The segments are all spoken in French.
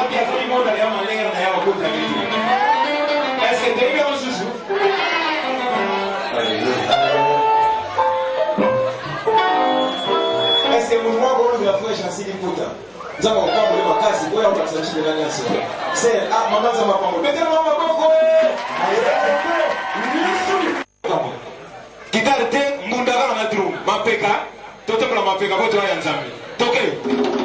qui a fait le monde d'ailleurs, on est d'ailleurs au côté de est-ce que tu es bien en sous-sous? Est-ce que vous voyez la fois j'ai essayé de puta? Nous avons pas voulu ma case, vous voyez, on va s'agir de la nation. C'est ah, maman, ça m'a pas voulu. Mettez maman, maman, Kitarte, Mundara na drum, Mapeka, Toto la Mapeka, votre Yanzami. Toke.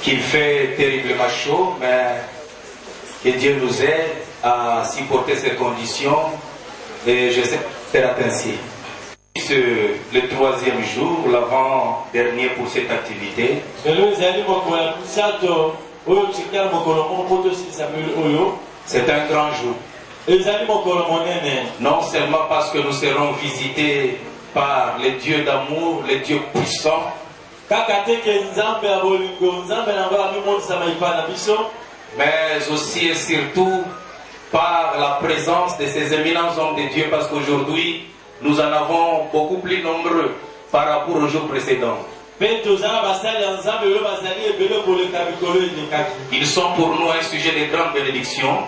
qu'il fait terriblement chaud, mais que Dieu nous aide à supporter ces conditions et je sais faire ainsi. Le 3e jour, l'avant-dernier pour cette activité. C'est un grand jour. Non seulement parce que nous serons visités par les dieux d'amour, les dieux puissants, mais aussi et surtout par la présence de ces éminents hommes de Dieu, parce qu'aujourd'hui, nous en avons beaucoup plus nombreux par rapport aux jours précédents. Ils sont pour nous un sujet de grande bénédiction.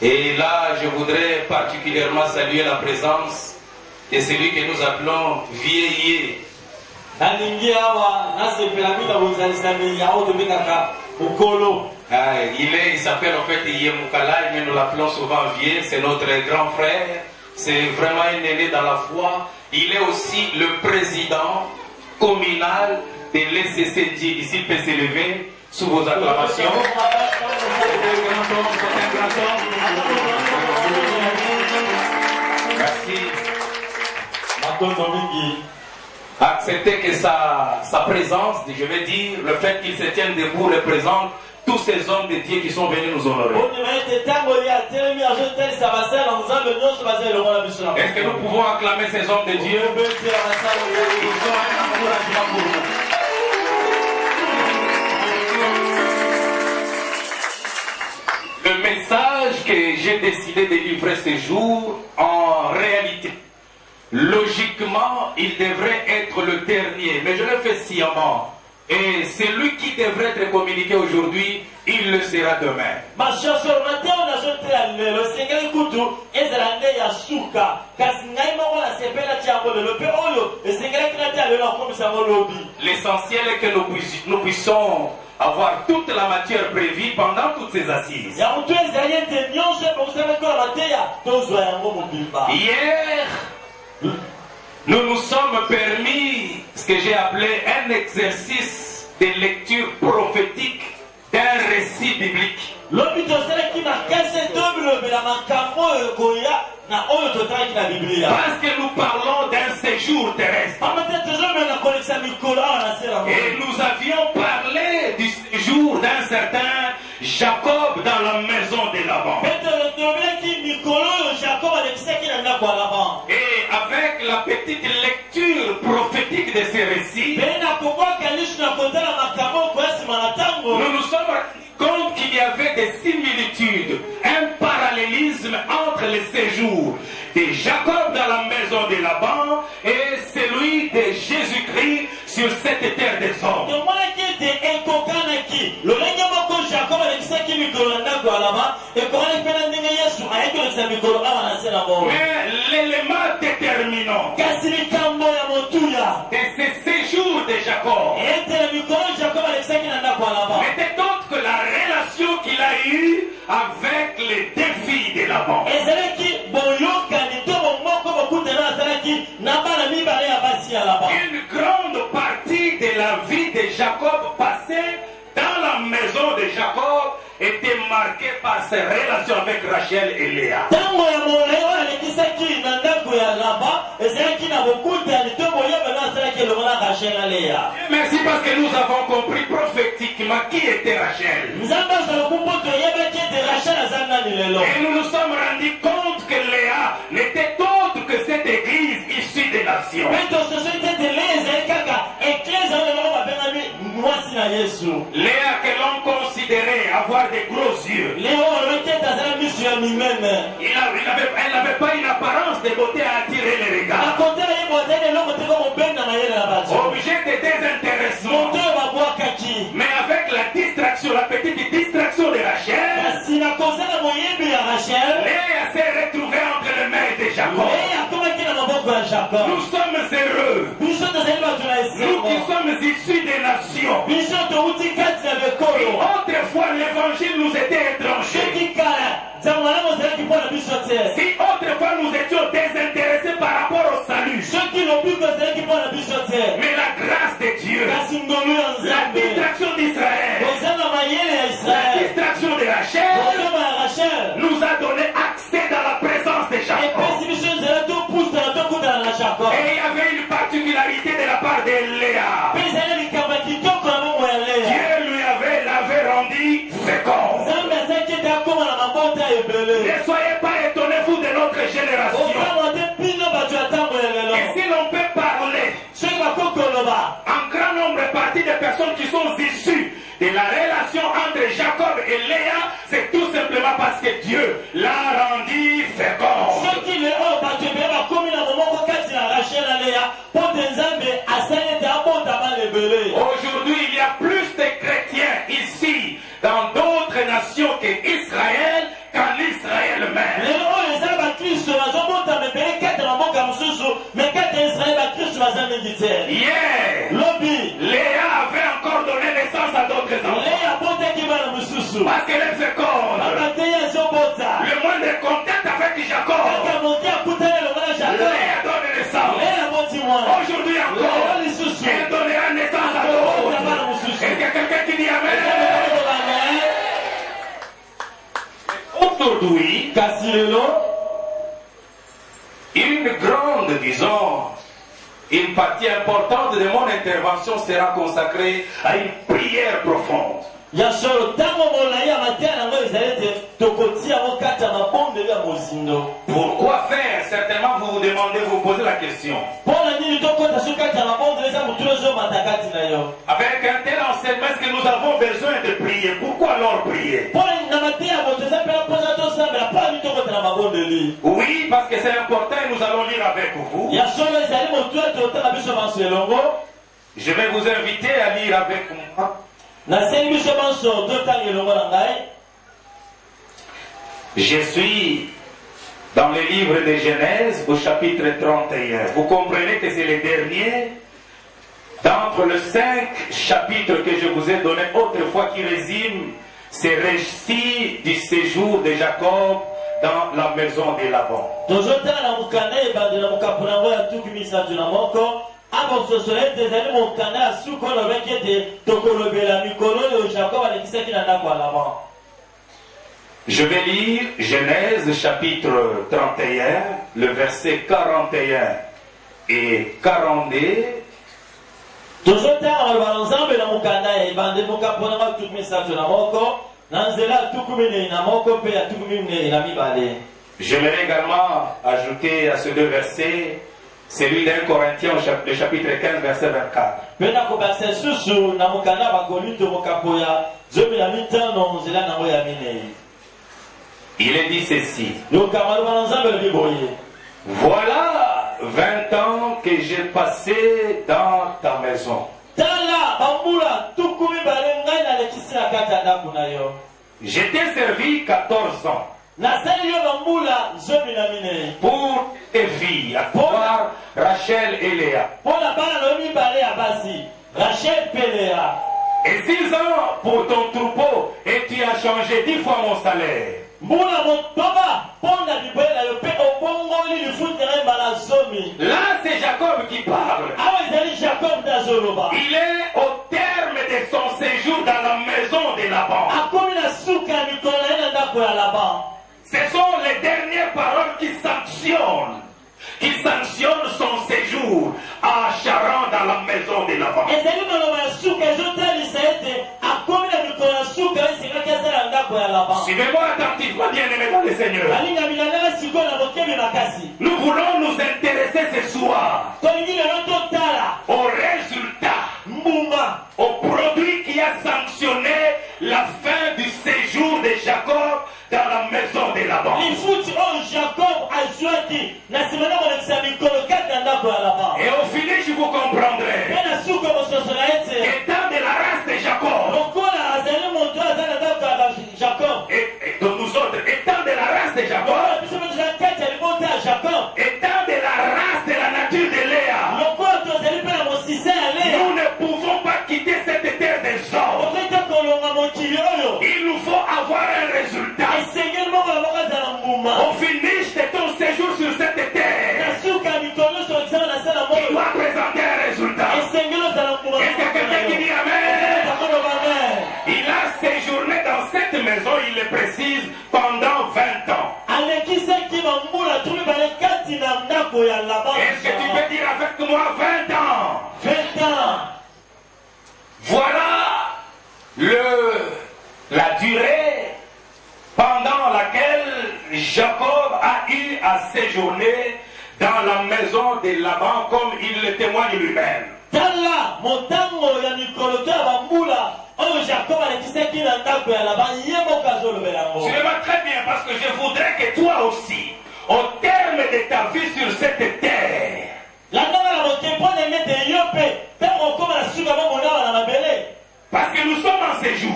Et là, je voudrais particulièrement saluer la présence de celui que nous appelons vieillier. Il s'appelle en fait Yemoukalai, mais nous l'appelons souvent Vieux. C'est notre grand frère. C'est vraiment un aîné dans la foi. Il est aussi le président communal de l'ECCJ. Ici, il peut s'élever sous vos acclamations. Merci. Acceptez que sa présence, je vais dire, le fait qu'il se tienne debout représente tous ces hommes de Dieu qui sont venus nous honorer. Est-ce que nous pouvons acclamer ces hommes de Dieu? Ils ont un encouragement pour nous. Le message que j'ai décidé de livrer ce jour, en réalité, logiquement, il devrait être le dernier, mais je le fais sciemment. Et celui qui devrait être communiqué aujourd'hui, il le sera demain. L'essentiel est que nous puissions avoir toute la matière prévue pendant toutes ces assises. Hier, nous nous sommes permis ce que j'ai appelé un exercice de lecture prophétique d'un récit biblique. Parce que nous parlons d'un séjour terrestre. Et nous avions parlé du séjour d'un certain Jacob dans la maison de Laban. Et avec la petite lecture prophétique de ces récits, nous nous sommes rendus compte qu'il y avait des similitudes, un parallélisme entre le séjour de Jacob dans la maison de Laban et celui de Jésus-Christ sur cette terre des hommes. Mais l'élément déterminant de ce séjour de Jacob n'était autre que la relation qu'il a eue avec les défis de Laban. Une grande partie de la vie de Jacob passée dans la maison de Jacob était marquée par ses relations avec Rachel et Léa. Merci parce que nous avons compris prophétiquement qui était Rachel. Et nous nous sommes rendus compte que Léa n'était autre que cette église issue des nations. Léa que l'on considérait avoir des gros yeux. Elle n'avait pas une apparence de beauté à attirer les regards. Objet de désintéressement. Mais avec la distraction, la petite distraction de Rachel, Léa s'est retrouvée entre les mains de Jacob. Nous sommes heureux. Nous qui sommes issus des nations. Autrefois l'évangile nous était étranger. Si autrefois nous étions désintéressés par rapport au salut. Mais la la grâce de Dieu, la distraction d'Israël, la distraction de Rachel nous a donné accès dans la présence de Jacob. Et il y avait une particularité de la part de Léa. Dieu lui l'avait rendu fécond. Ne soyez pas étonnés, vous, de notre génération. Et si l'on peut parler en grand nombre partie des personnes qui sont issues de la relation entre Jacob et Léa, c'est tout simplement parce que Dieu l'a rendu fécond. Aujourd'hui, il y a plus de chrétiens ici dans d'autres nations qu'Israël qu'en Israël même. Hier, Léa avait encore donné naissance à d'autres enfants. Parce qu'elle est féconde. Le moindre contact avec Jacob, Léa donne naissance. Aujourd'hui encore, elle donnera naissance à d'autres. Est-ce qu'il y a quelqu'un qui dit Amen? Aujourd'hui, une grande, disons, une partie importante de mon intervention sera consacrée à une prière profonde. Pourquoi faire? Certainement vous vous demandez, vous vous posez la question. Avec un tel enseignement, est-ce que nous avons besoin de prier? Pourquoi alors prier? Oui, parce que c'est important et nous allons lire avec vous. Je vais vous inviter à lire avec moi. Je suis dans le livre de Genèse au chapitre 31. Vous comprenez que c'est le dernier d'entre les 5 chapitres que je vous ai donnés autrefois qui résument ces récits du séjour de Jacob dans la maison de Laban. Je vais lire Genèse chapitre 31, le verset 41 et 42. J'aimerais également ajouter à ces 2 versets celui d'un Corinthiens, le chapitre 15, verset 24. Il est dit ceci. Voilà 20 ans que j'ai passé dans ta maison. Je t'ai servi 14 ans pour tes filles, à savoir Rachel et Léa. Et 6 ans pour ton troupeau, et tu as changé 10 fois mon salaire. Là, c'est Jacob qui parle. Il est au terme de son séjour dans la maison de Laban. Ce sont les dernières paroles qui sanctionnent son séjour à Charan dans la maison de Laban. Suivez-moi attentivement, bien-aimés dans le Seigneur. Nous voulons nous intéresser ce soir au résultat, au produit qui a sanctionné la fin du séjour de Jacob dans la maison de Laban. Et au finish, vous comprendrez, étant de la race de Jacob, et de nous autres, étant de la race de Jacob, étant de la race de la nature de Léa, nous ne pouvons pas quitter cette terre des hommes. Il nous faut avoir un résultat. Au finish de ton séjour sur cette terre, tu dois présenter un résultat. maison, il le précise, pendant 20 ans. Est-ce que tu peux dire avec moi 20 ans? 20 ans. Voilà la durée pendant laquelle Jacob a eu à séjourner dans la maison de Laban, comme il le témoigne lui-même. Tala motango ya mikoloto ya bambula oyo Jacob alekisaki na ndako ya Laban ye moko azolobela yango. Tu le vois très bien parce que je voudrais que toi aussi, au terme de ta vie sur cette terre, landanga na mokepone mete yo mpe ntango okoma na suka bamonawa na mabele. parce que nous sommes en séjour.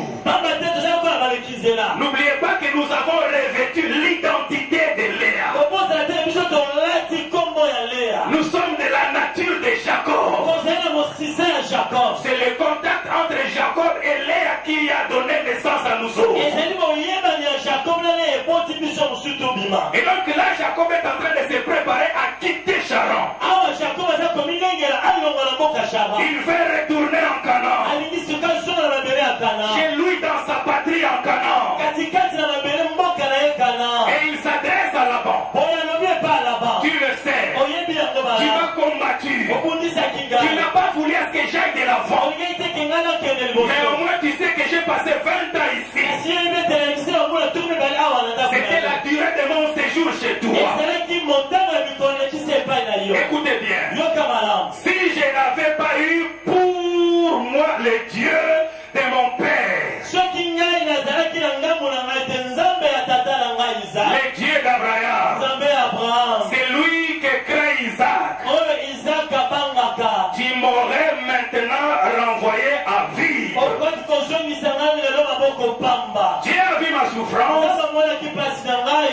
N'oubliez pas que nous avons revêtu l'identité de Léa. Nous sommes de la nature de Jacob. C'est le contact entre Jacob et Léa qui a donné naissance à nous autres. Et donc là, Jacob est en train de se préparer à quitter Charan. Il veut retourner en Canaan. Chez lui dans sa patrie en Canaan. Et il s'adresse à Laban. Tu le sais. Tu m'as combattu. Tu n'as pas voulu à ce que j'aille de l'avant. Mais au moins tu sais que j'ai passé 20 ans ici. C'était la durée de mon séjour chez toi. Écoutez bien. Si je n'avais pas eu pour moi le Dieu de mon père, le Dieu d'Abraham, c'est lui qui crée Isaac, tu m'aurais maintenant renvoyé à vivre. Dieu a vu ma souffrance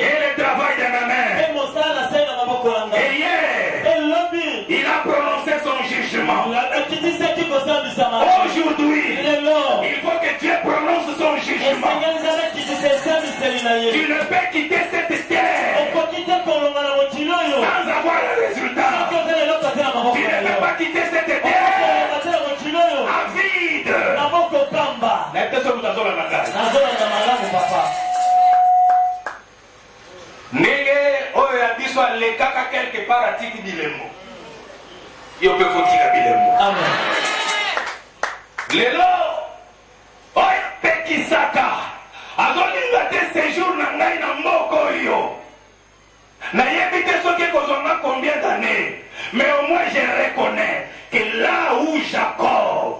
et le travail de ma main. Et hier, il a prononcé son jugement. Aujourd'hui, il faut que Dieu prononce son jugement. Tu ne peux quitter cette terre sans avoir le résultat. Tu ne peux pas quitter cette terre à vide. Ndenge oyo ya biso alekaka quelque part atiki bilemo yo mpe kotika bilemo lelo oyo pekisaka azolinga te séjour na ngai na mboka oyo nayebi te soki ekozonga combien d'années, mais au moins je reconnais que là où Jacob,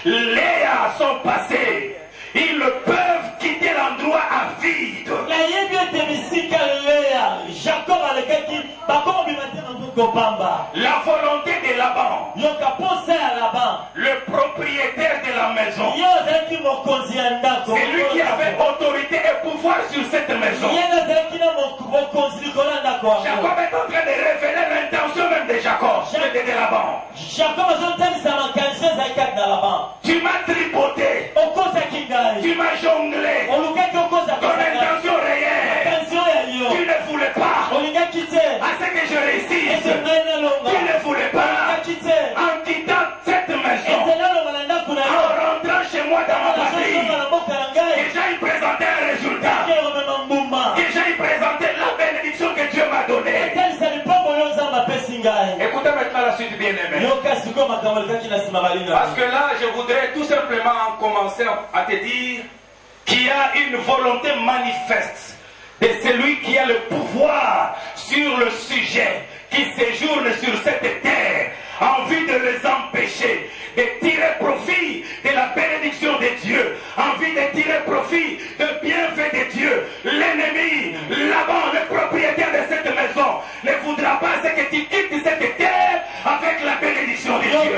Léa sont passés, ils peuvent quitter l'endroit à vide. La volonté de Laban, le propriétaire de la maison, c'est lui qui avait autorité et pouvoir sur cette maison. Jacob est en train de révéler l'intention même de Jacob, de Laban. Tu m'as tripoté, tu m'as jonglé, ton intention réelle, tu ne voulais pas à ce que je réussisse, tu ne voulais pas en quittant cette maison, en rentrant chez moi dans ma patrie, que j'aille présenter un résultat, que j'aille présenter la bénédiction que Dieu m'a donnée. Écoutez maintenant la suite, bien-aimé. Parce que là, je voudrais tout simplement commencer à te dire qu'il y a une volonté manifeste de celui qui a le pouvoir sur le sujet, qui séjourne sur cette terre, en vue de les empêcher de tirer profit de la bénédiction de Dieu, en vue de tirer profit de bienfait de Dieu. L'ennemi, Laban, le propriétaire de cette maison, ne voudra pas ce que tu quittes cette terre avec la bénédiction de Dieu.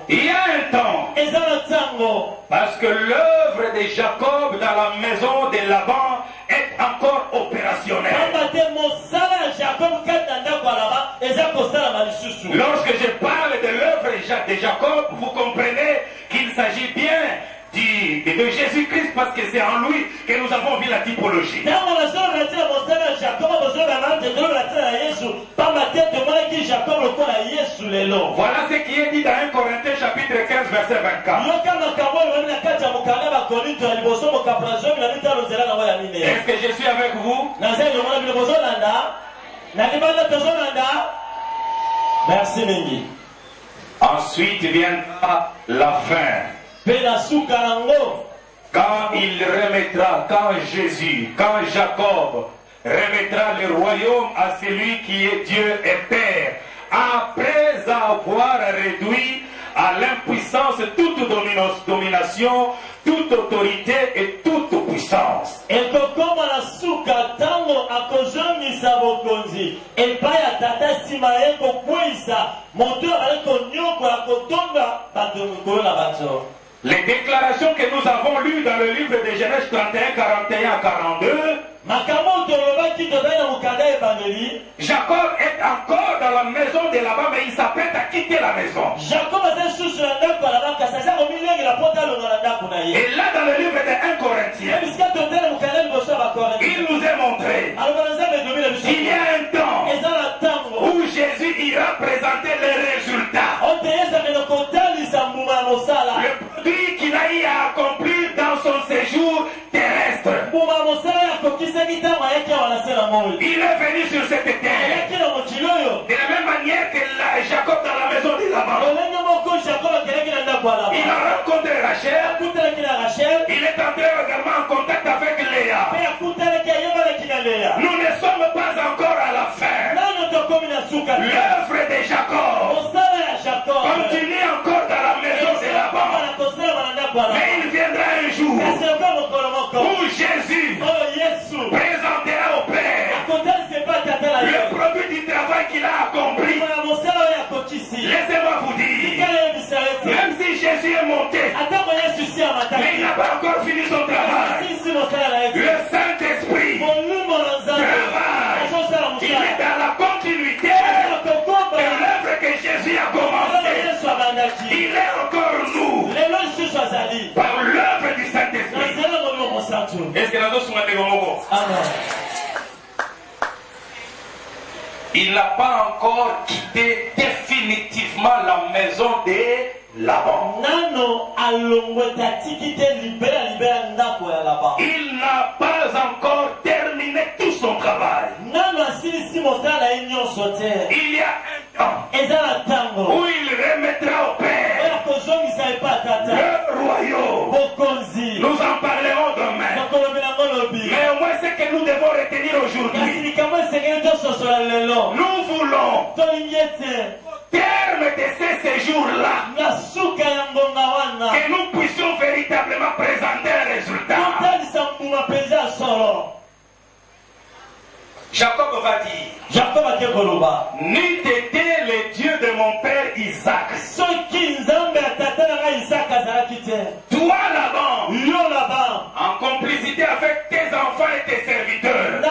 Il y a un temps, parce que l'œuvre de Jacob dans la maison de Laban est encore opérationnelle. Lorsque je parle de l'œuvre de Jacob, vous comprenez qu'il s'agit bien de Jésus-Christ, parce que c'est en lui que nous avons vu la typologie. Voilà ce qui est dit dans 1 Corinthiens chapitre 15 verset 24. Est-ce que je suis avec vous? Merci Mingi. Ensuite viendra la fin. Quand il remettra, quand Jacob remettra le royaume à celui qui est Dieu et Père, après avoir réduit à l'impuissance toute domination, toute autorité et toute puissance. Les déclarations que nous avons lues dans le livre de Genèse 31, 41 à 42, Jacob est encore dans la maison de Laban, mais il s'apprête à quitter la maison. Et là, dans le livre de 1 Corinthiens, il nous est montré qu'il y a un temps où Jésus ira présenter les résultats. Le produit qu'il a eu à accomplir dans son séjour terrestre. Il est venu sur cette terre. De la même manière que Jacob dans la maison de Laban. Il a rencontré Rachel. Il est entré également en contact avec Léa. Nous ne sommes pas encore à la fin. L'œuvre de Jacob continue encore dans la maison de Laban. Mais il viendra un jour où Jésus présentera au Père le produit du travail qu'il a accompli. Laissez-moi vous dire, même si Jésus est monté, mais il n'a pas encore fini son travail. Le Saint-Esprit travaille. Il est dans la continuité de l'œuvre que Jésus a commencé. Il est encore nous par l'œuvre du Saint-Esprit. Est-ce que nous sommes il n'a pas encore quitté définitivement la maison de Laban. Il n'a pas encore terminé tout son travail. Il y a un temps où il remettra au Père le royaume. Nous en parlerons demain. Mais au moins ce que nous devons retenir aujourd'hui, nous voulons terme de ces séjours-là, que nous puissions véritablement présenter un résultat. Jacob va dire, n'eût été le Dieu de mon père Isaac, toi Laban, en complicité avec tes enfants et tes serviteurs,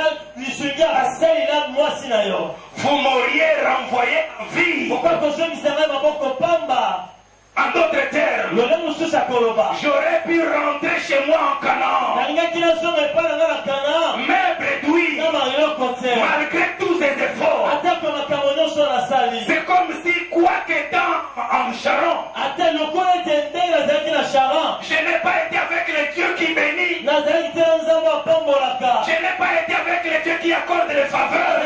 vous m'auriez renvoyé en vie. En d'autres termes, j'aurais pu rentrer chez moi en Canaan, mais réduit, malgré tous ces efforts. C'est comme si, quoi qu'étant en Charon, je n'ai pas été avec le Dieu qui bénit. Je n'ai pas été avec le Dieu qui accorde les faveurs.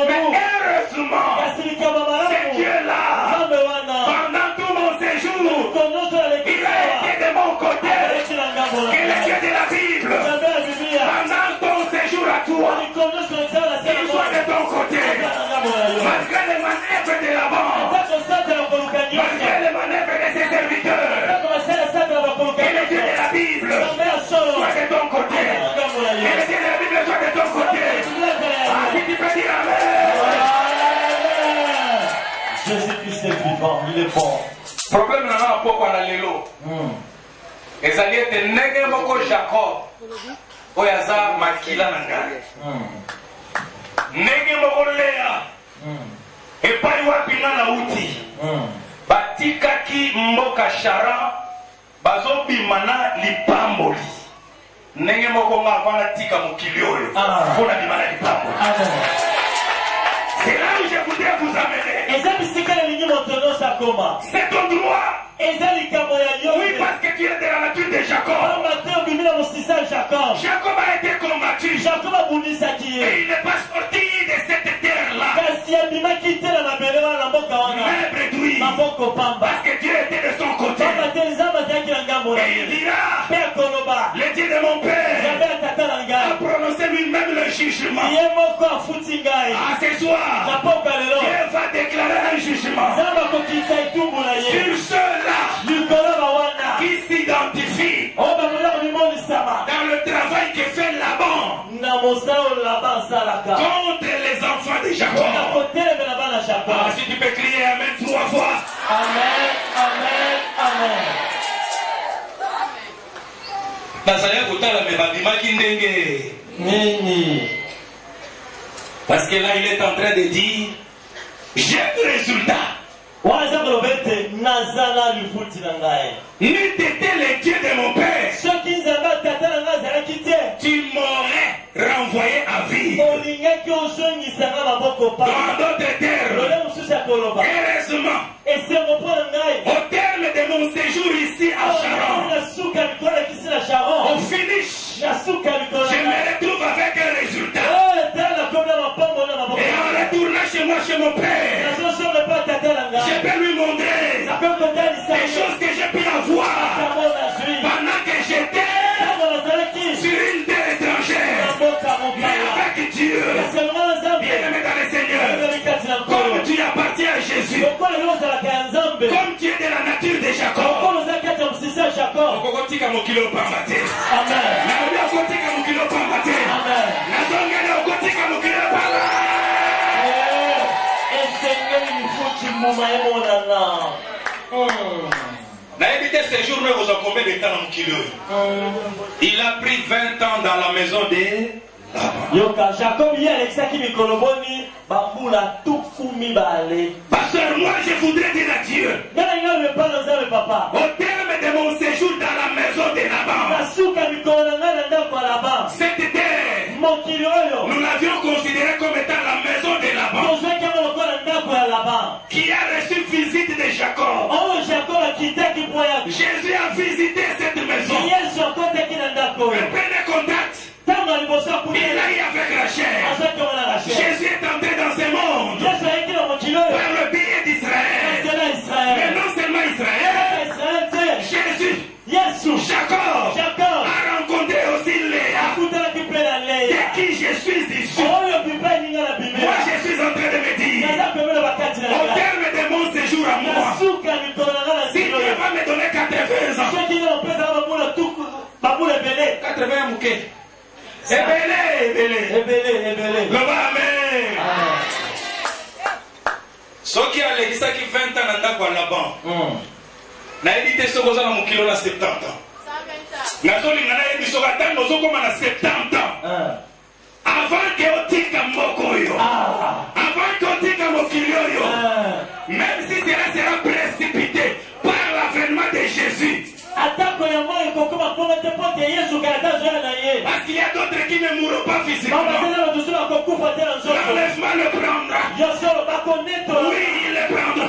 Mais heureusement, ce Dieu-là, pendant tout mon séjour, il a été de mon côté. Et le Dieu de la Bible, pendant ton séjour à toi, il soit de ton côté. Malgré les manœuvres de Laban, malgré les manœuvres de ses serviteurs, et le Dieu de la Bible soit de ton côté. Et le Dieu de la Bible soit de ton côté. Ah, si tu peux dire Amen. Jésus-Christ est vivant, il est bon. Problème n'a pas pour la lelo. Ezali ete ndenge moko Jacob oyo aza makila na ngai. Ndenge moko Lea epai wapi nga nauti. Batikaki mboka Charan bazobima na lipamboli. ndenge moko nga avana tika mokili oyo mpona bima na likambo. C'est là où je voudrais vous amener. C'est ton droit. Oui, parce que tu es de la nature de Jacob. Jacob a été combattu. Et il n'est pas sorti de cette terre-là. Mais bredouille. Parce que Dieu était de son côté. Et il dira, le Dieu de mon père a prononcé lui-même le jugement. À ce soir, Dieu va déclarer un jugement sur ceux-là qui s'identifient dans le travail que fait Laban contre les enfants de Jacob. Si tu peux crier Amen 3 fois. Amen, Amen, Amen. Parce que là il est en train de dire j'ai le résultat. N'eût été le Dieu de mon père, tu m'aurais renvoyé à vivre dans d'autres terres. Heureusement, au terme de mon séjour ici à Sharon, au finish, je me retrouve avec un résultat. Et en retournant chez moi, chez mon père, je peux lui montrer des choses que j'ai pu avoir pendant que j'étais sur une terre étrangère. Mais avec Dieu, bien-aimé dans le Seigneur, comme tu appartiens à Jésus, comme tu es de la nature de Jacob, il a pris 20 ans dans la maison de Pasteur, moi je voudrais dire à Dieu, au terme de mon séjour dans la maison de Laban, cette terre, nous l'avions considérée comme étant la maison de Laban, qui a reçu visite de Jacob. Jésus a visité cette maison. Prenez contact. Il a eu avec Rachel. Jésus est entré dans ce monde par le biais d'Israël. Mais non seulement Israël, Jésus, Jacob a rencontré aussi Léa, de qui je suis issu. Moi je suis en train de me dire, au terme de mon séjour à moi, si Dieu va me donner 80 ans, 80 ans, Ebele. Amen. Soki alekisaki 20 ans na kwa Laban. Na edite sokoza na mokilo na 70 ans. Na solinga na ebi sokata nozokoma na 70 ans. Avant que otika mokoyo. Avant que otika mokilo yo. Même si cela sera précipité par l'avènement de Jésus. Parce qu'il y a d'autres qui ne mourront pas physiquement. L'enlèvement le prendra. Oui, il le prendra.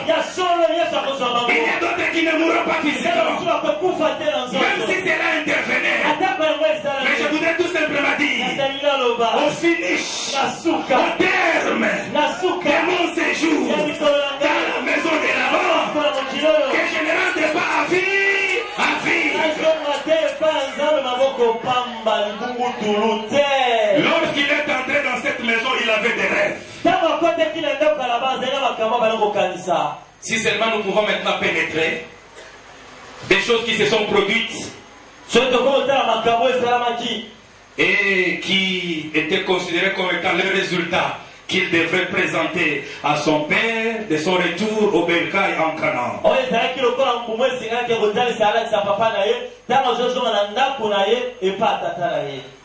Il y a d'autres qui ne mourront pas physiquement. Même si cela intervenait. Mais je voudrais tout simplement dire, au finish, au terme de mon séjour dans la maison de Laban, que je ne rentre pas à vie. Lorsqu'il est entré dans cette maison, il avait des rêves. Si seulement nous pouvons maintenant pénétrer des choses qui se sont produites et qui étaient considérées comme étant le résultat qu'il devrait présenter à son père de son retour au bercail en Canaan.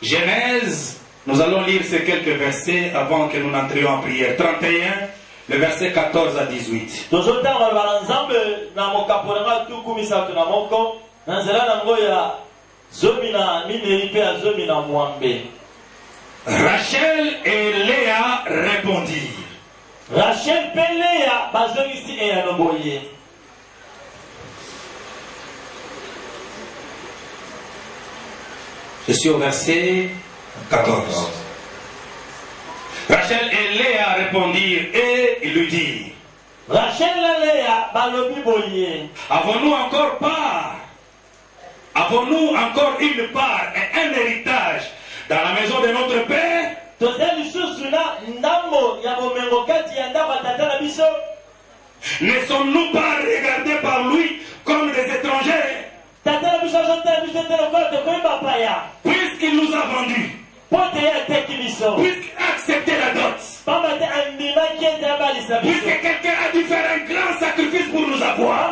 Genèse, nous allons lire ces quelques versets avant que nous n'entrions en prière. 31, le verset 14 à 18. Zomina mineri pe azomina mwambe. Rachel et Léa répondirent. Rachel pe Léa bazongisi eyanoboye. Je suis au verset 14. Rachel et Léa répondirent et lui dirent. Rachel et Léa balobi boye. Avons-nous encore part? Avons-nous encore une part et un héritage dans la maison de notre père? Ne sommes-nous pas regardés par lui comme des étrangers? Puisqu'il nous a vendus, puisqu'il a accepté la dot, puisque quelqu'un a dû faire un grand sacrifice pour nous avoir,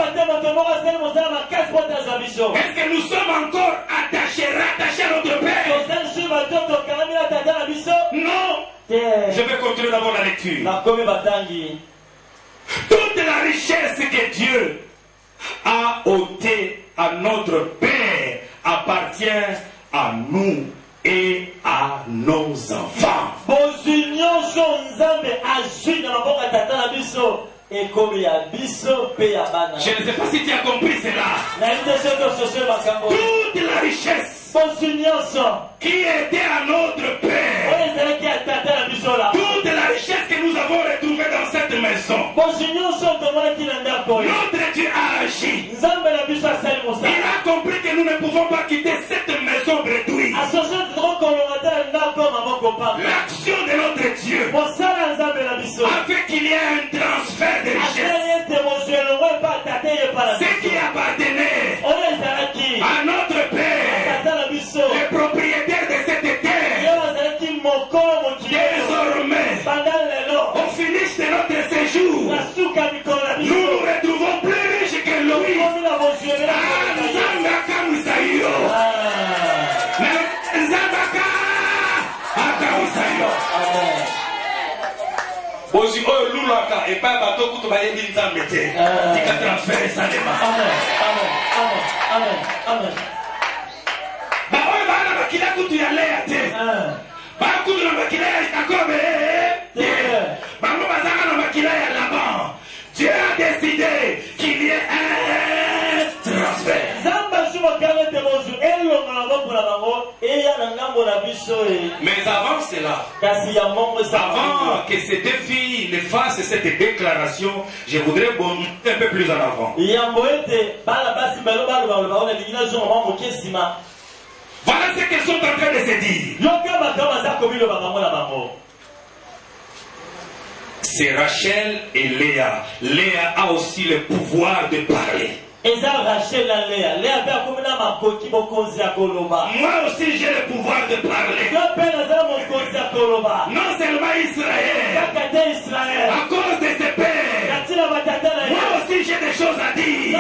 est-ce que nous sommes encore attachés, rattachés à notre père? Non. Je vais continuer d'abord la lecture. Toute la richesse que Dieu a ôtée à notre Père appartient à nous et à nos enfants. Je ne sais pas si tu as compris cela. Toute la richesse qui était à notre Père, toute la richesse que nous avons retrouvée dans cette maison, notre Dieu a agi. Il a compris que nous ne pouvons pas quitter cette maison bredouille. L'action de notre Dieu a fait qu'il y ait un transfert de richesse. Ce qui appartenait à notre Père, le propriétaire de cette terre, désormais, au finish de notre séjour, nous nous retrouvons plus riches que lui. Bozi oyo lulaka et pas bateau kuto ba yebi nzambe te. Tika transférer ça débat. Amen. Ba oyo ba na bakila kutu ya Léa te. Ba kutu na bakila ya Jacob. Ba mo bazaka na bakila ya Laban. Dieu a décidé qu'il y ait un transfert. Mais avant cela, avant que ces deux filles ne fassent cette déclaration, je voudrais monter un peu plus en avant. Voilà ce qu'elles sont en train de se dire. C'est Rachel et Léa. Léa a aussi le pouvoir de parler. Moi aussi j'ai le pouvoir de parler. Non seulement Israël, à cause de ses pères, moi aussi j'ai des choses à dire.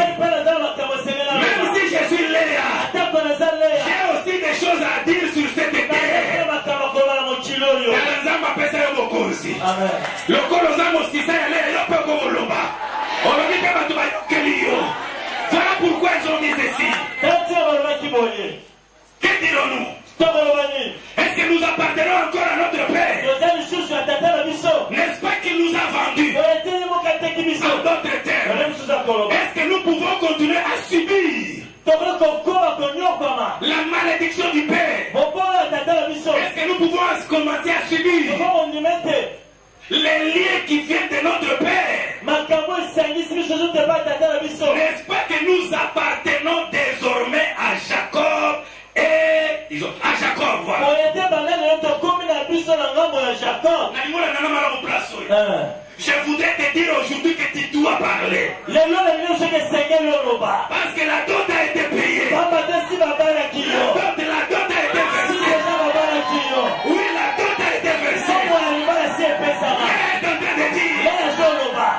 Même si je suis Léa, j'ai aussi des choses à dire sur cette terre. Voilà pourquoi ils ont dit ceci. Que dirons-nous? Est-ce que nous appartenons encore à notre Père? N'est-ce pas qu'il nous a vendus en d'autres termes? Est-ce que nous pouvons continuer à subir la malédiction du Père? Est-ce que nous pouvons commencer à subir les liens qui viennent de notre Père? N'est-ce pas que nous appartenons désormais à Jacob et à Jacob, voilà. Je voudrais te dire aujourd'hui que tu dois parler. Parce que la dot a été payée. La dot a été versée. Oui, la dot a été versée. Elle est en train de dire,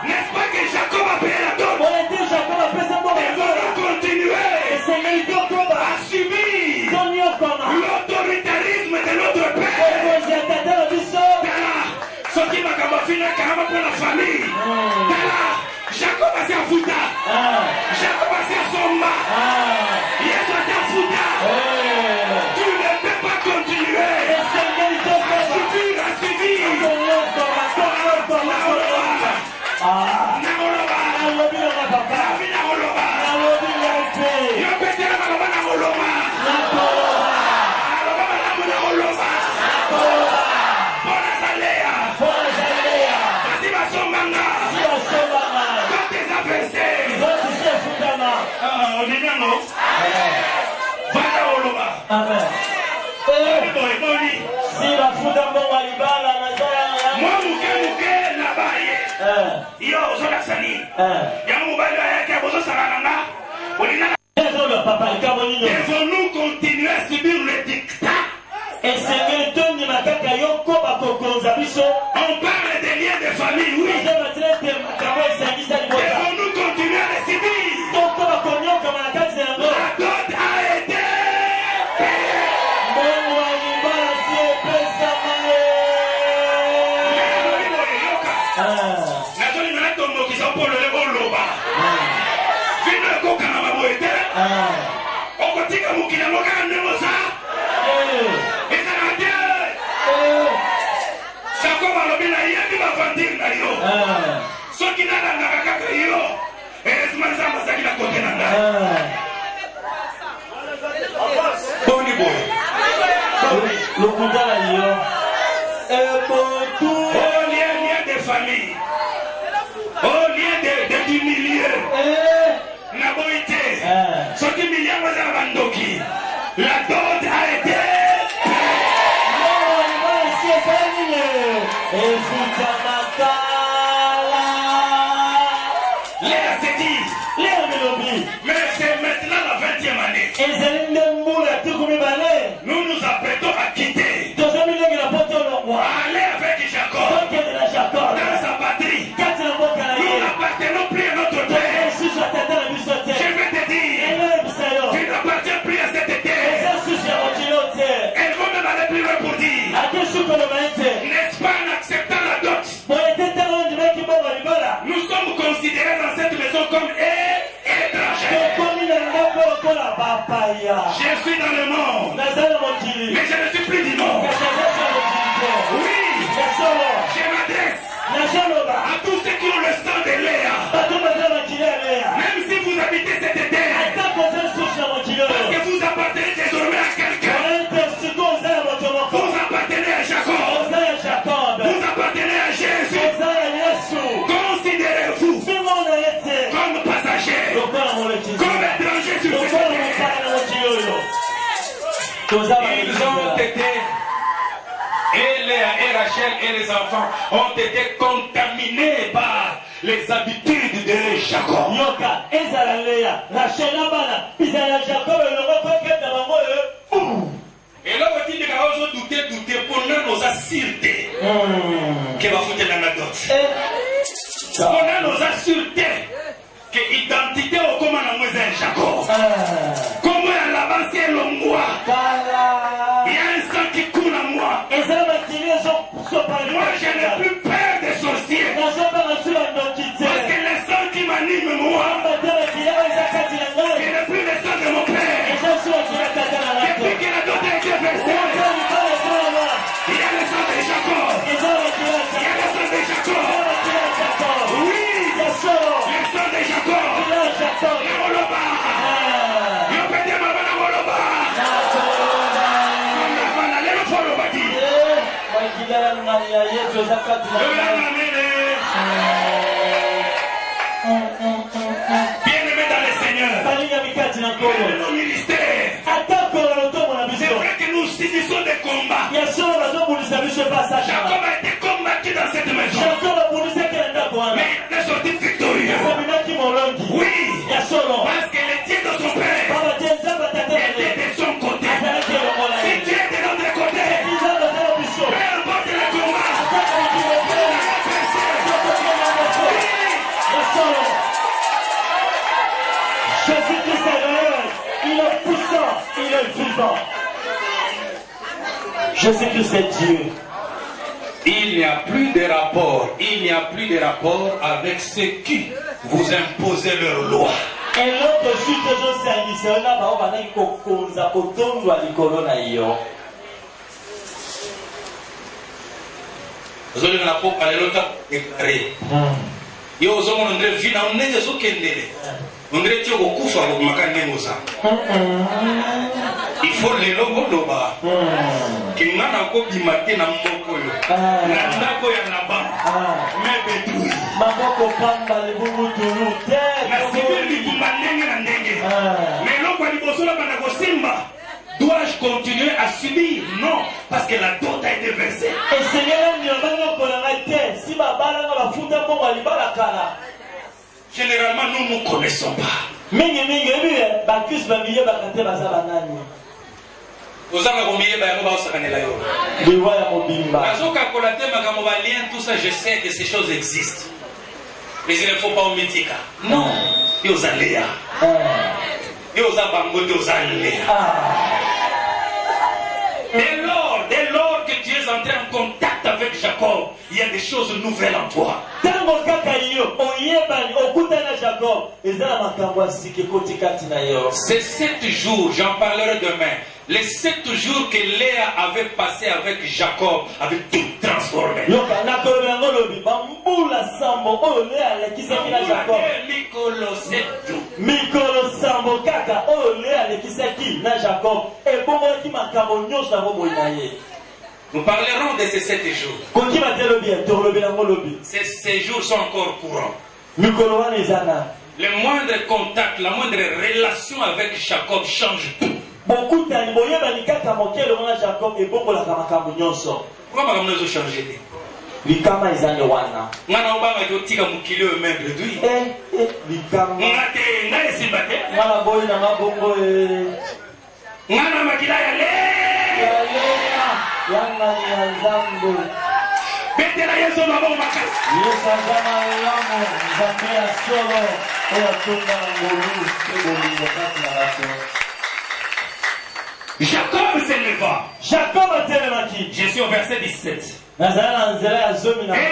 n'est-ce pas que Jacob a payé la dot? Et va continuer à subir l'autoritarisme de notre Père. Ce qui m'a fait pour la famille. Jacob a ses fouta. Jacob a ses somma. Yes, a ses fouta. Tu ne peux pas continuer. À subir. Devons-nous continuer à subir le dictat? On parle des liens de famille, oui. Devons-nous continuer à les subir? La dot a été lien de famille, au lien du milieu, ce qui la dot a été Léa s'est dit, mais c'est maintenant la 20e année. Nous nous apprêtons à quitter. Aller avec Jacob dans sa patrie. Nous n'appartenons plus à notre terre. Je vais te dire, tu n'appartiens plus à cette terre. Elles vont même aller plus loin pour dire, n'est-ce pas en acceptant la dot? Nous sommes considérés dans cette maison comme étrangers. Je suis dans le monde, mais je ne suis plus du monde. Oui, je m'adresse à tous ceux qui ont le sang de Léa. Même si vous habitez cette terre, parce que vous appartenez désormais à quelqu'un. Vous appartenez à Jacob. Vous appartenez à Jésus. Considérez-vous comme passagers, comme étrangers sur cette terre. Ils ont été, et Léa et Rachel et les enfants ont été contaminés par les habitudes de Jacob. Et là, on dit que nous avons douté pour nous nos assuretés. Que va foutre la dot. On a nos assuretés que l'identité au commun à Moïse Jacob. Comment à l'avance est le moi. Il y a un sang qui coule à moi. Moi, je n'ai plus peur des sorciers. Parce que le sang qui m'anime, moi, ce n'est plus le sang de mon père. Depuis que la dot a été versée, il y a le sang de Jacob. Il y a le sang de Jacob. Oui, le sang de Jacob. Namoloba. Yo peux dire maman Namoloba. Bien-aimé dans le Seigneur, nos ministères, c'est vrai que nous subissons des combats. Jacob a été combattu dans cette maison, mais il est sorti victorieux. Oui, parce que les dieux de son père étaient de son côté. Si Dieu est de notre côté, peu importe le combat, Jésus-Christ est réel, il est puissant, il est vivant. Jésus-Christ est Dieu. Il n'y a plus de rapport, avec ceux qui vous imposez leurs lois. Et l'autre suite de service, on a pas on a kokonza kotondo alikolo na yo. Zoli na po alelota ekare. Yo zomo ndre vina onenge zokendele. Ondre tio kokufa ko makane moza. Il faut les logo ba. Kingana ko bimate na mboko yo. Na ndako ya naba. Mebe tu. Maboko pamba le bungutulu te. Na sibiri kumba ndenge na ndenge. Mais loko liboso la bana ko simba. Dois-je continuer à subir? Non, parce que la dot a été versée. Et Seigneur, si ma balle va foutre pour moi, il va la cala. Généralement, nous ne connaissons pas. Mingi, Bacchus va mieux bacanter ma sabanani. Vous avez combien de temps à la yo? Le roi à Mobimba. Tout ça, je sais que ces choses existent. Mais il ne faut pas omettre. Non, il y a Léa. Il y a Bangote aux Léa. Dès lors que tu es entré en contact avec Jacob, il y a des choses nouvelles en toi. C'est 7 jours, j'en parlerai demain. Les 7 jours que Léa avait passé avec Jacob avaient tout transformé. Nous parlerons de ces 7 jours. Ces jours sont encore courants. Le moindre contact, la moindre relation avec Jacob change tout. Pourquoi madame nous a changé? Likama izane wana. Ngana obanga jotika mukili o membre dui. Likama. Ngate ngai simbate. Ngana boy na mabongo Ngana makila ya le. Yanga ni nzambo. Betela Yesu mabongo makasi. Yesu azama yamo nzambe ya solo. Oya tunda ngolu ebo ngokati na rato. Jacob s'éleva. Jacob a télémaki. Je suis au verset 17. Et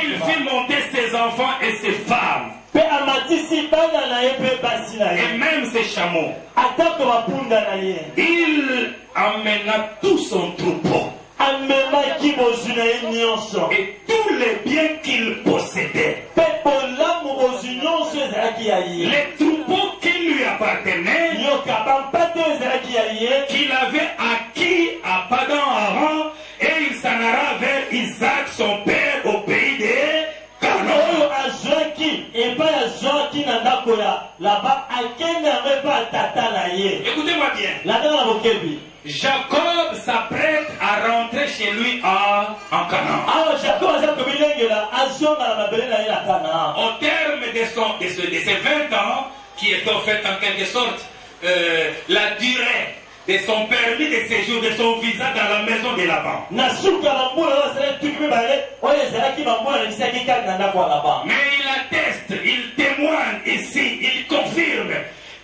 il fit monter ses enfants et ses femmes. Et même ses chameaux. Il amena tout son troupeau. Et tous les biens qu'il possédait. Les troupeaux qui lui appartenaient. Qu'il avait acquis à Padan-Aram. Et il s'en alla vers Isaac, son père, au pays de Canaan. Écoutez-moi bien. Jacob s'apprête à rentrer chez lui en Canaan. Au terme de ses 20 ans, qui est en fait en quelque sorte la durée de son permis de séjour, de son visa dans la maison de Laban. Mais il atteste, il témoigne ici, il confirme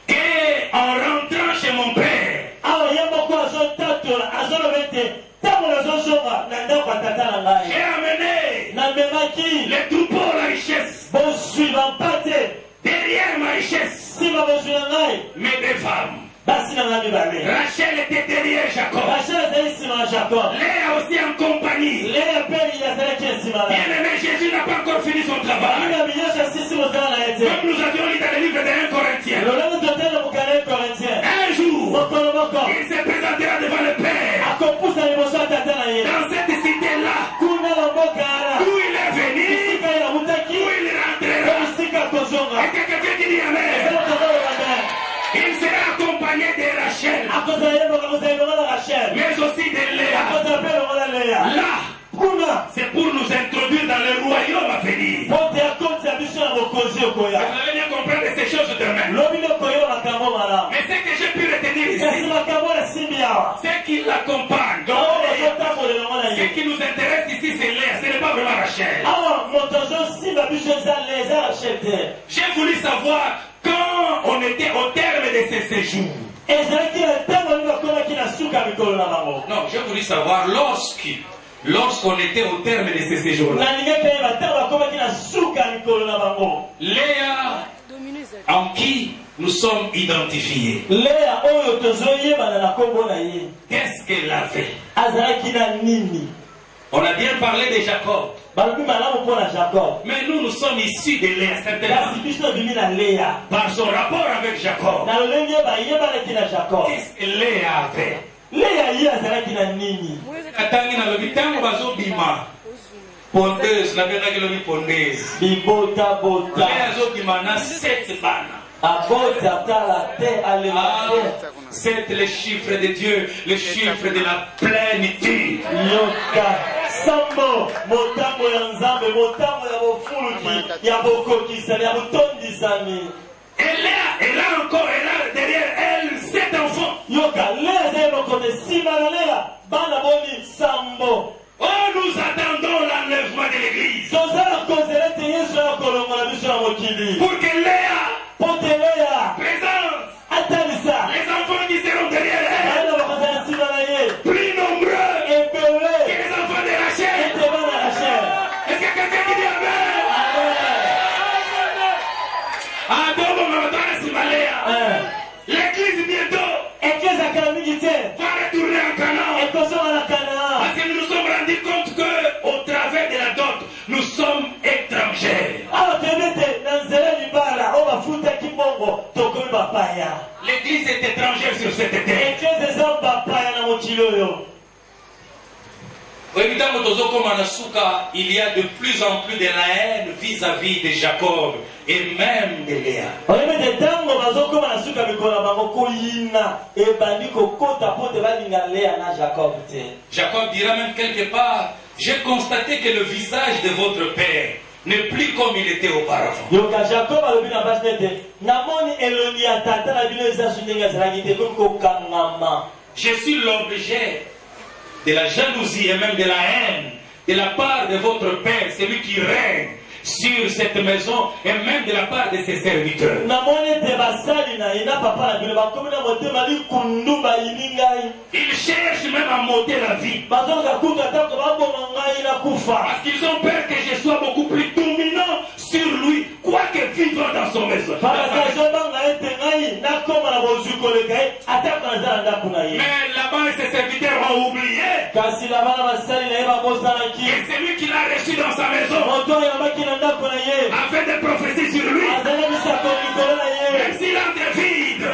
qu'en rentrant chez mon père, j'ai amené les troupeaux, la richesse. Derrière ma richesse, mes 2 femmes. Rachel était derrière Jacob. Léa aussi en compagnie. Bien-aimé, Jésus n'a pas encore fini son travail. Comme nous avions lu dans le livre de 1 Corinthiens. Un jour, il se présentera devant le Père. Dans cette cité-là, d'où il est venu, où il rentrera. Est-ce que quelqu'un qui dit Amen? Il sera accompagné de Rachel, mais aussi de Léa. Là, c'est pour nous introduire dans le royaume à venir. Vous allez bien comprendre ces choses demain. Mais ce que j'ai pu retenir ici, c'est qu'il l'accompagne. Ce qui nous intéresse ici, c'est Léa, ce n'est pas vraiment Rachel. J'ai voulu savoir quand on était au terme de ces séjours. Non, j'ai voulu savoir lorsqu'on était au terme de ces séjours-là. Léa en qui nous sommes identifiés. Qu'est-ce qu'elle avait? On a bien parlé de Jacob. Mais nous sommes issus de Léa, certainement. Par son rapport avec Jacob. Qu'est-ce que Léa avait? Pondeuse, la bien que l'on pondeuse. Léa zobima na 7 bana. C'est le chiffre de Dieu, le chiffre de la plénitude. Sambo, motambo ya nzambe, motambo ya bofuluki, ya bokokisani, ya botondisani. Elle a encore, elle a derrière elle 7 enfants. Yoka, Léa zéro côté Simanalea, bana boni sambo. Oh, nous attendons l'enlèvement de l'église. Pour que Léa présente les enfants qui seront derrière elle, plus nombreux que les enfants de Rachel. Est-ce que quelqu'un qui dit Amen? Ah, donc, l'église bientôt va retourner en Canaan. Parce que nous nous sommes rendus compte qu'au travers de la dot, nous sommes étrangers. L'église est étrangère sur cette terre. Il y a de plus en plus de la haine vis-à-vis de Jacob et même de Léa. Jacob dira même quelque part, j'ai constaté que le visage de votre père n'est plus comme il était auparavant. Je suis l'objet de la jalousie et même de la haine de la part de votre père, celui qui règne sur cette maison et même de la part de ses serviteurs. Ils cherchent même à m'ôter la vie. Parce qu'ils ont peur que je sois beaucoup plus dominant sur lui, quoique vivant dans son maison. Mais là-bas, ses serviteurs ont oublié que c'est lui qui l'a reçu dans sa maison, afin de prophéties sur lui. Même s'il entre vide,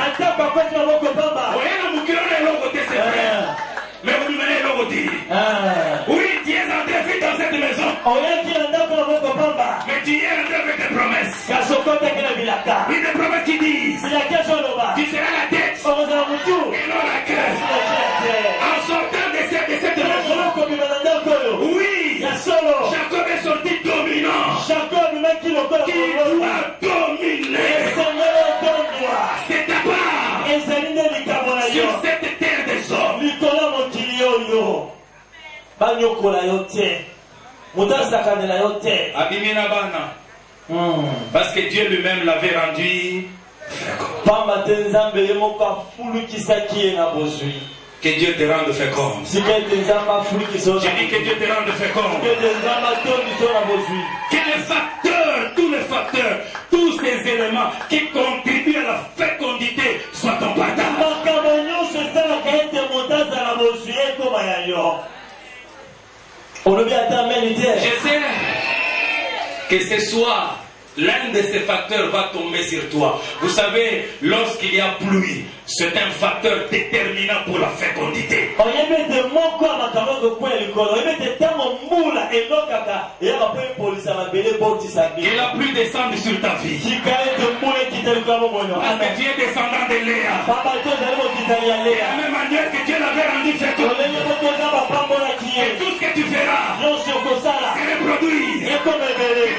mais vous lui venez le dire. Oui, tu es entré vite dans cette maison. Mais tu es entré avec des promesses. Oui, des promesses qui disent tu seras la tête et non la queue. En sortant de cette maison, oui, Jacob est sorti dominant. Qui doit dominer. C'est ta part sur cette terre des hommes. Abimina bana. Parce que Dieu lui-même l'avait rendu fécond. Que Dieu te rende fécond. J'ai dit que Dieu te rende fécond. Que tous les facteurs, tous ces éléments qui contribuent à la fécondité soient en partage. Je sais que ce soir, l'un de ces facteurs va tomber sur toi. Vous savez, lorsqu'il y a pluie, c'est un facteur déterminant pour la fécondité. Que la pluie descende sur ta vie. Parce que tu es descendant de Léa. De la même manière que Dieu l'avait rendu fécond. Et tout ce que tu feras, c'est reproduire. Et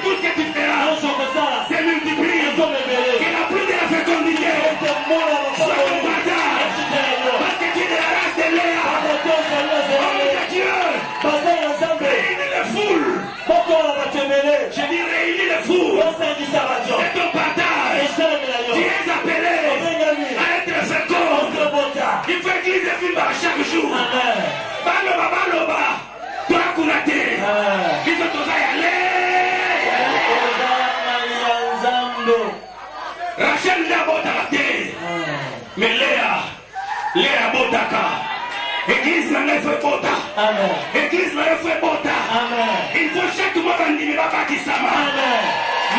tout ce que tu feras, c'est multiplier. Que la pluie de la fécondité soit ton partage. Parce que tu es de la race de Léa. Homme de Dieu. Réunis les foules. Je dis réunis les foules. C'est ton partage. Tu es appelé à être fécond. Il faut église et film chaque jour. Baloba. Toi Koulate. Il faut tous y aller. Église n'a fait bota. Amen. Église n'a fait bota. Amen. Il faut chaque mois vendimier papa qui s'ama. Amen.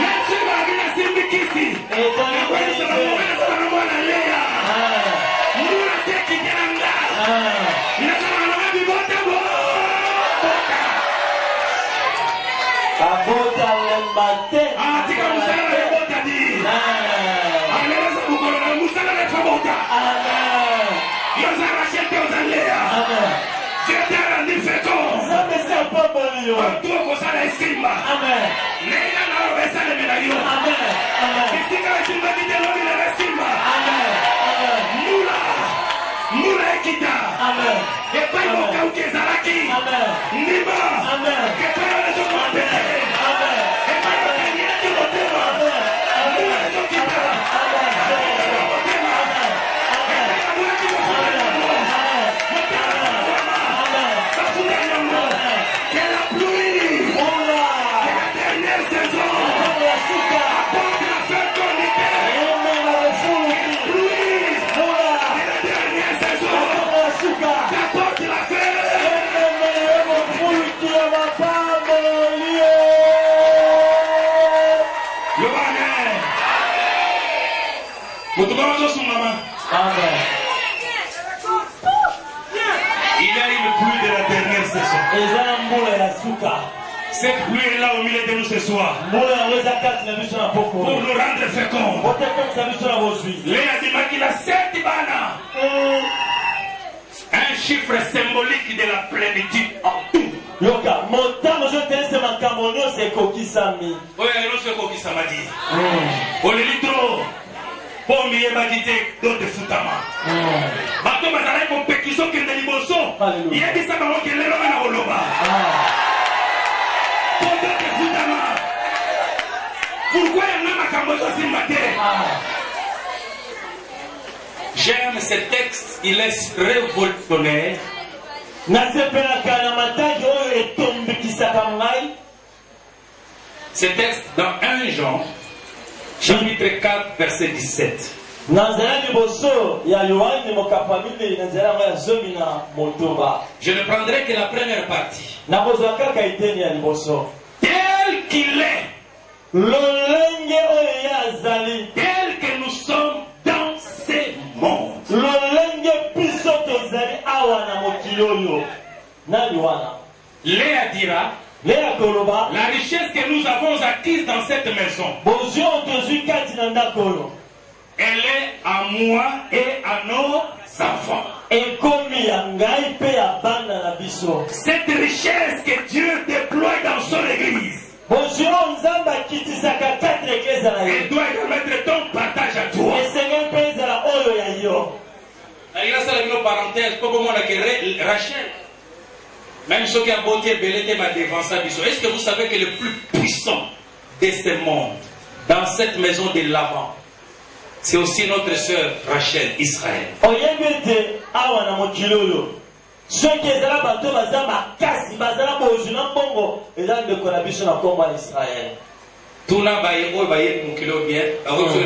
Même si la vie n'a pas été ici. Et dans les Nous sommes qui viennent là. Nous sommes du bota. Abota lembate. Ah, tu as Moussa le bota dit. Allez, vous connaissez Moussa le bota. Amen. Yosa Rachel Teozaléa. Amen. Dieu t'a rendu fécond. Ça me sert pas bon. Toi, qu'on s'en est simba. Amen. Néga n'a pas ça le médaillon. Amen. Amen. Ici, quand tu m'as dit de l'homme, il est simba. Amen. Amen. Moula Ekita. Amen. Et pas mon cas où tu es Zaraki. Amen. Nima. Amen. Et pas les autres mandés. Amen. Et pas les autres mandés. Et pas les autres mandés. Moula Ekita. Amen. Il y a une pluie de la dernière saison. Cette pluie est là au milieu de nous ce soir. Pour nous rendre féconds. Léa dit qu'il a 7 bananes. Un chiffre symbolique de la plénitude en tout. Yoka, montant je te laisse ma camonio c'est kokisami. Oui, non c'est kokisamadi. On le lit trop. Pour mieux m'agiter d'autres foutama. Bateau bazala compétition que de liboso. Il y a dit ça maman qui est là na oloba. Pour d'autres foutama. Pourquoi il y a ma camozo si matin? J'aime ce texte, il est révolutionnaire. Ce texte dans 1 Jean, chapitre 4, verset 17. Je ne prendrai que la première partie. Tel qu'il est, tel que nous sommes dans ce monde. Léa dira, la richesse que nous avons acquise dans cette maison, elle est à moi et à nos enfants. Cette richesse que Dieu déploie dans son église, elle doit permettre ton partage à toi. Rachel, même ceux qui ont beauté belé ma défense. Est-ce que vous savez que le plus puissant de ce monde, dans cette maison de Laban, c'est aussi notre sœur Rachel, Israël. Ceux qui sont là, ils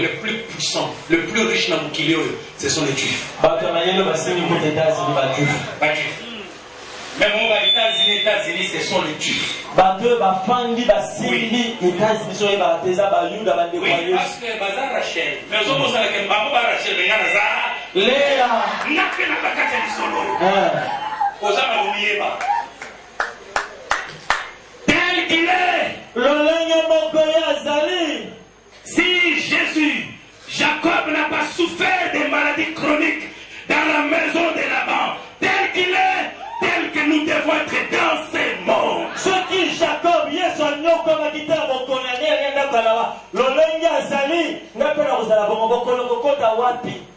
le plus puissant, le plus riche dans Moukilio, ce sont les Juifs. Même aux États-Unis, ce sont les Juifs. Oui, parce que Bazar Rachel, mais on pense que Baba Rachel, mais Léa, n'a pas de solo. Tel qu'il est, si Jésus, Jacob n'a pas souffert des maladies chroniques dans la maison de Laban, tel qu'il est, tel que nous devons être dans ce monde. Ce qui Jacob, Yesu comme guitare, mon connaît rien d'accord. L'olenge azali, n'a pas la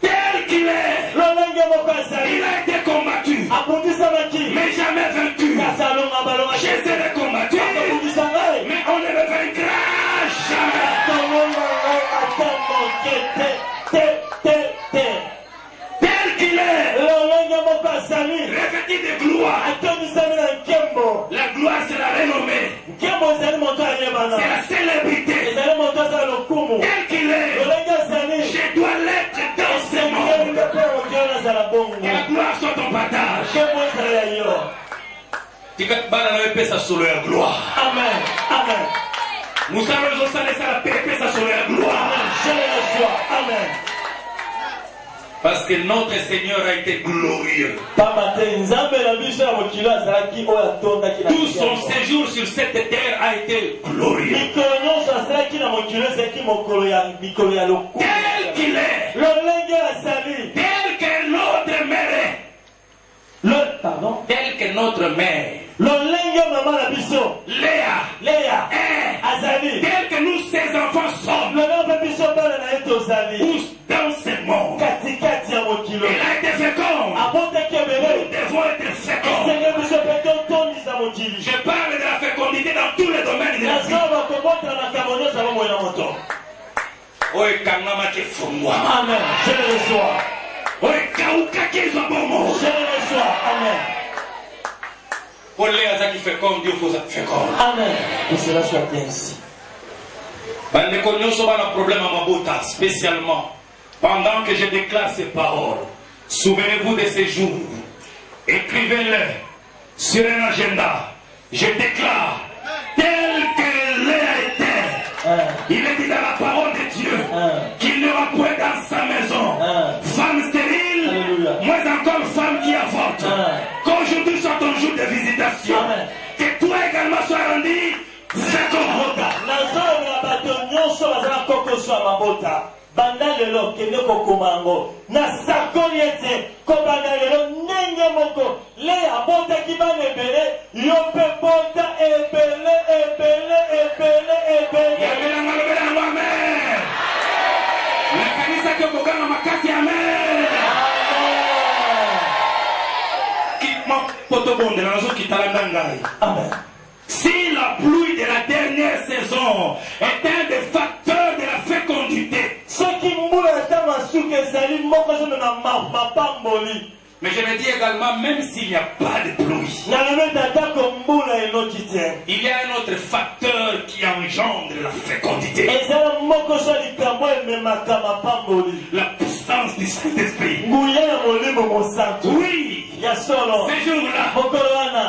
tel qu'il est, il a été combattu, mais jamais vaincu. Jésus est combattu, mais on ne le vaincra jamais. Tel qu'il est, revêtu de gloire. La gloire, c'est la renommée, c'est la célébrité. Tel qu'il est, je dois l'être dans ce monde. Que la gloire soit ton partage. gloire. Amen. Amen. Nous savons que ça la paix, ça sur la gloire. Je le reçois. Amen. Parce que notre Seigneur a été glorieux. Tout son séjour sur cette terre a été glorieux. Tel qu'il est. Tel que notre mère. Tel que notre mère. Léa. Tel que nous, ses enfants, sommes. Dans ce monde. Il a été fécond. Nous devons être féconds. Je parle de la fécondité dans tous les domaines de la vie. Amen. Je le reçois. Je le reçois. Amen. Amen. Que cela soit ainsi. Spécialement pendant que je déclare ces paroles, souvenez-vous de ces jours, écrivez-le sur un agenda. Je déclare tel que Léa était. Il est dit dans la parole de Dieu qu'il n'y aura point dans sa maison femme stérile, moins encore femme qui avorte. Qu'aujourd'hui soit ton jour de visitation. Que toi également sois rendu fécond. Banda lelo kende kokumango na sakoli ete ko banda lelo ndenge moko le abota ki bana ebele yo pe bota ebele. Amen. La kanisa ke kokanga makasi amen. Ki mo poto bonde na zo kitalanda ngai. Amen. Si la pluie de la dernière saison est un des facteurs de la fécondité. Mais je me dis également, même s'il n'y a pas de pluie, il y a un autre facteur qui engendre la fécondité. La puissance du Saint-Esprit. Oui. Ce jour-là,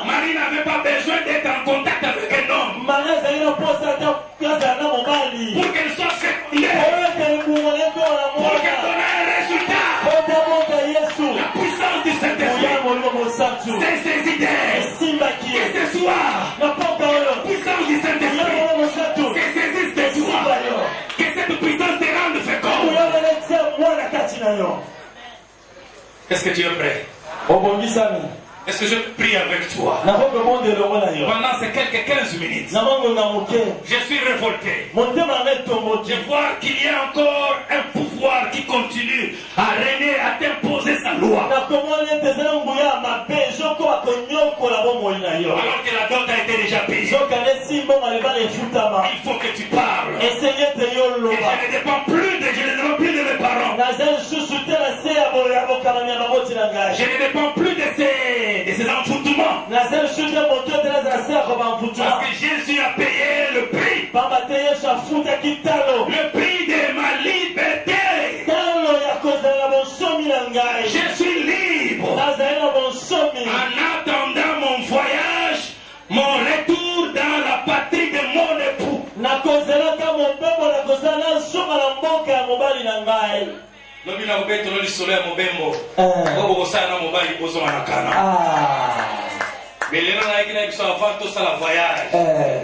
Marie n'avait pas besoin d'être en contact avec un homme pour qu'elle soit fécondée, pour qu'elle donne un résultat. La puissance du Saint-Esprit c'est ses idées. Et ce soir, la puissance du Saint-Esprit c'est ses idées. Que cette puissance te rende fécond. Est-ce que tu es prêt? Est-ce que je prie avec toi? Pendant ces quelques 15 minutes, je suis révolté. Je vois qu'il y a encore un pouvoir qui continue à régner, à t'imposer sa loi. Alors que la dot a été déjà payée. Il faut que tu parles. Et je ne dépends plus de mes parents. Je ne dépends plus de ces enfoutements. Parce que Jésus a payé le prix. Le prix de ma liberté. Je suis libre. En attendant mon voyage, mon retour dans la patrie de mon époux. Mais les gens qui sont avant tout ça la voyage,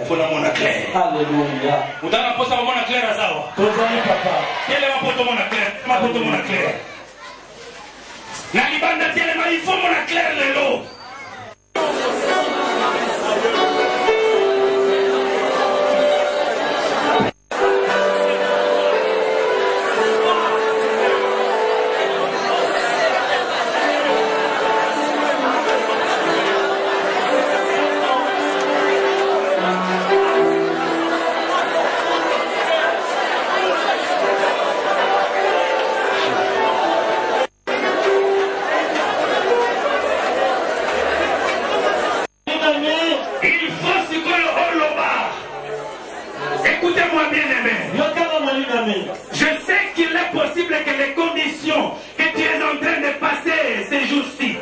faut la mon clair. Alléluia. Vous avez posé mon clair à ça. Quel est mon clair? Ma poto mon clair. Na libanda tiene ma il faut mon clair le lot. Écoutez-moi bien aimé. Je sais qu'il est possible que les conditions que tu es en train de passer ces jours-ci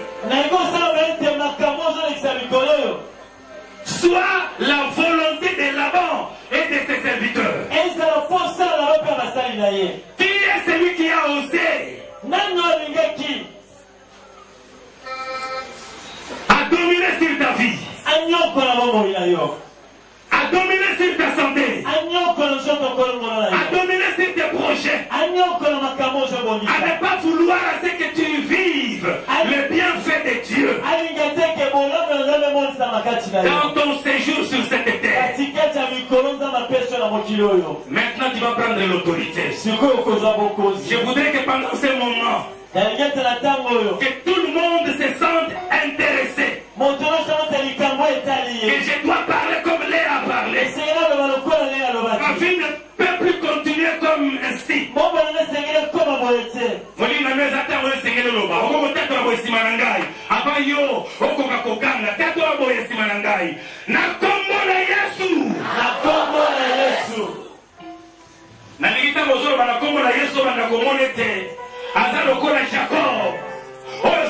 Qui est celui qui a osé à dominer sur ta vie, à dominer sur ta santé, à dominer sur tes projets, à ne pas vouloir à ce que tu vives le bienfait de Dieu dans ton séjour sur cette terre. Maintenant tu vas prendre l'autorité. Je voudrais que pendant ce moment que tout le monde se sente intéressé, et je dois parler comme Léa a parlé. Ma vie ne peut plus continuer comme ainsi.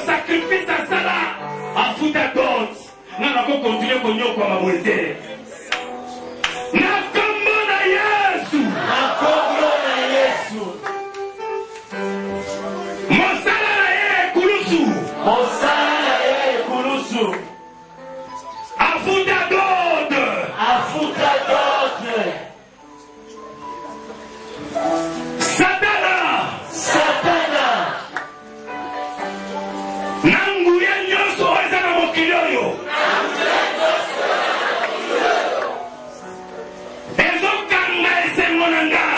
Sacrifice à Salah, à foutre à d'autres. Nous allons continuer pour nous comme aboliter. Nakomona Yesu. Mosala na ye kulusu. Afuta d'autres. Satana. Nanguya nyoso eza na mokili oyo. Ezokanga esengo na ngai.